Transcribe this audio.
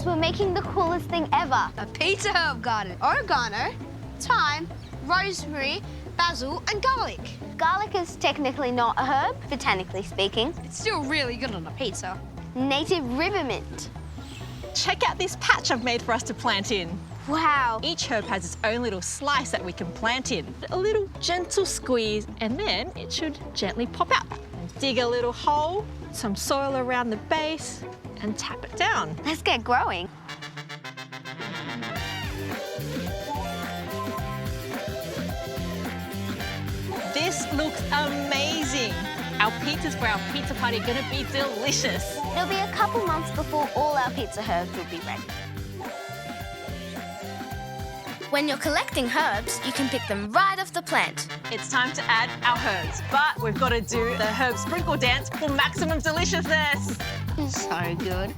herbs, we're making the coolest thing ever. A pizza herb garden. Oregano, thyme, rosemary, basil and garlic. Garlic is technically not a herb, botanically speaking. It's still really good on a pizza. Native river mint. Check out this patch I've made for us to plant in. Wow. Each herb has its own little slice that we can plant in. A little gentle squeeze, and then it should gently pop out. And dig a little hole, some soil around the base, and tap it down. Let's get growing. This looks amazing. Our pizzas for our pizza party are gonna be delicious. It'll be a couple months before all our pizza herbs will be ready. When you're collecting herbs, you can pick them right off the plant. It's time to add our herbs, but we've got to do the herb sprinkle dance for maximum deliciousness. So good.